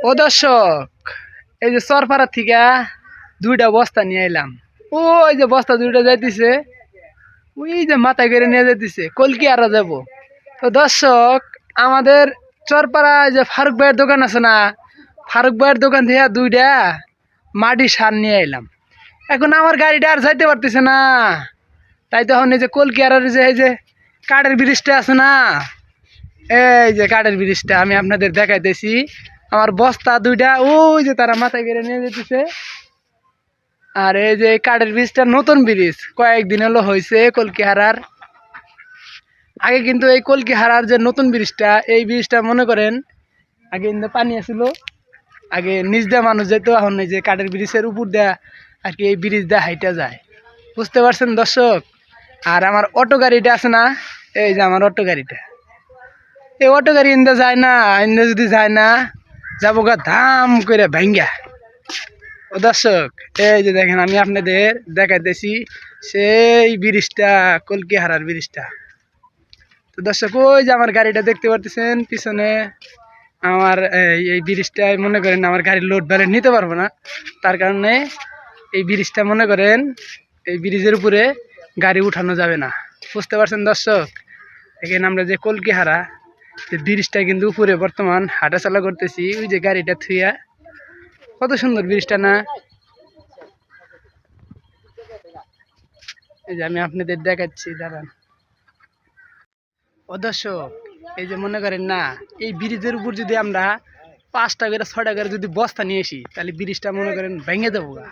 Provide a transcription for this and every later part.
ও দর্শক, এই যে চরপাড়া থেকে দুইটা বস্তা নিয়ে এলাম। ওই যে বস্তা দুইটা যাইতেছে, ওই যে মাথায় করে নিয়ে যাইতেছে, কলকি আরা যাবো। তো দর্শক, আমাদের চরপাড়ায় যে ফারুক ভাইয়ের দোকান আছে না, ফারুক ভাইয়ের দোকান থেকে দুইটা মাটি সার নিয়ে এলাম। এখন আমার গাড়িটা আর যাইতে পারতেছে না, তাই তখন এই যে কলকি আরার যে এই যে কাঠের ব্রিজটা আছে না, এই যে কাঠের ব্রিজটা আমি আপনাদের দেখাইতেছি। আমার বস্তা দুইটা ওই যে তারা মাথায় করে নিয়ে যেতেছে। আর এই যে কাঠের ব্রিজটা নতুন ব্রিজ, কয়েকদিন হলো হয়েছে কলকি হারার। আগে কিন্তু এই কলকি হারার যে নতুন ব্রিজটা, এই ব্রিজটা মনে করেন আগে কিন্তু পানি আসছিল, আগে নিচ দিয়ে মানুষ যেত, এখন এই যে কাঠের ব্রিজের উপর দেয়া আর কি এই ব্রিজ দেয়া হাইটা যায়। বুঝতে পারছেন দর্শক? আর আমার অটো গাড়িটা আছে না, এই যে আমার অটো গাড়িটা, এই অটো গাড়ি ইন্দা যায় না, ইন্দা যদি যায় না যাবো গা ধাম করে ভাঙ্গা। ও দর্শক, এই যে দেখেন আমি আপনাদের দেখাইতেছি সেই ব্রিজটা, কলকি হারার ব্রিজটা। তো দর্শক, ওই যে আমার গাড়িটা দেখতে পারতেছেন পিছনে, আমার এই ব্রিজটায় মনে করেন আমার গাড়ির লোড ব্যালেন্স নিতে পারবো না, তার কারণে এই ব্রিজটা মনে করেন এই ব্রিজের উপরে গাড়ি উঠানো যাবে না। বুঝতে পারছেন দর্শক? এখানে আমরা যে কলকি হারা যে ব্রিজটা কিন্তু উপরে বর্তমান হাঁটাচলা করতেছি, ওই যে গাড়িটা থুইয়া। কত সুন্দর ব্রিজটা না? এই যে আমি আপনাদের দেখাচ্ছি, দাঁড়ান। ও দর্শক, এই যে মনে করেন না, এই ব্রিজের উপর যদি আমরা 5টা করে 6টা করে যদি বস্তা নিয়ে আসি, তাহলে ব্রিজটা মনে করেন ভেঙে দেবো গা।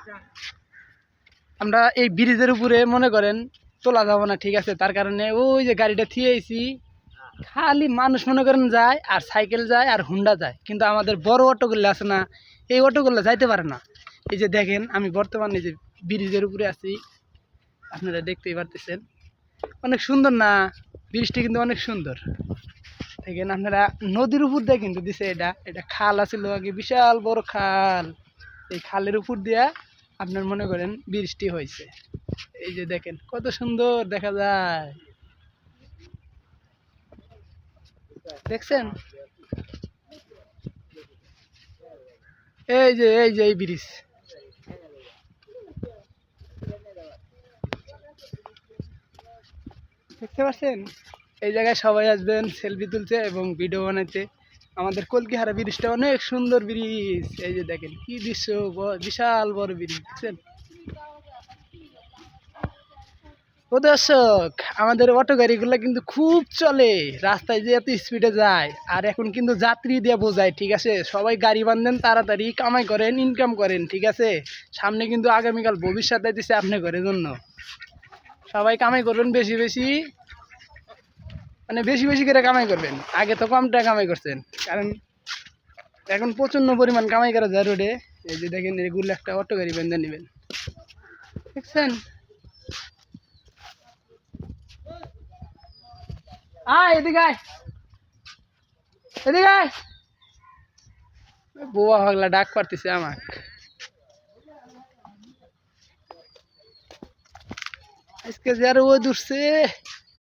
আমরা এই ব্রিজের উপরে মনে করেন তোলা যাবো না, ঠিক আছে? তার কারণে ওই যে গাড়িটা থিয়েছি, খালি মানুষ মনে করেন যায়, আর সাইকেল যায়, আর হুন্ডা যায়, কিন্তু আমাদের বড় অটোগুলো আছে না, এই অটোগুলো যাইতে পারে না। এই যে দেখেন আমি বর্তমানে যে ব্রিজের উপরে আছি, আপনারা দেখতেই পারতেছেন। অনেক সুন্দর না ব্রিজটি? কিন্তু অনেক সুন্দর। দেখেন আপনারা, নদীর উপর দিয়ে কিন্তু দিছে, এটা এটা খাল আছিল আগে, বিশাল বড় খাল। এই খালের উপর দিয়া আপনার মনে করেন ব্রিজটি হয়েছে। এই যে দেখেন কত সুন্দর দেখা যায়, দেখছেন? এই যে এই ব্রিজ, দেখতে পাচ্ছেন? এই জায়গায় সবাই আসবেন সেলফি তুলছে এবং ভিডিও বানাইতে। আমাদের কলকিহারা ব্রিজটা অনেক সুন্দর ব্রিজ। এই যে দেখেন কি দৃশ্য, বিশাল বড় ব্রিজ, দেখছেন? ও দর্শক, আমাদের অটো গাড়িগুলো কিন্তু খুব চলে, রাস্তায় যে এত স্পিডে যায়। আর এখন কিন্তু যাত্রী দিয়ে বোঝায়, ঠিক আছে? সবাই গাড়ি বাঁধেন, তাড়াতাড়ি কামাই করেন, ইনকাম করেন, ঠিক আছে? সামনে কিন্তু আগামীকাল ভবিষ্যৎ দিচ্ছে আপনি ঘরের জন্য। সবাই কামাই করবেন বেশি বেশি, মানে বেশি বেশি করে কামাই করবেন। আগে তো কম টাকা কামাই করছেন, কারণ এখন প্রচন্ড পরিমাণ কামাই করা যায় রোডে। এই যে দেখেন, এগুলো একটা অটো গাড়ি বেঁধে নেবেন, দেখছেন? আয় এদিকে আয়, এদিকে আয়। বুয়া পাগলা ডাক পারতেছে আমাক। আজকে যে আরো রোদ উঠছে,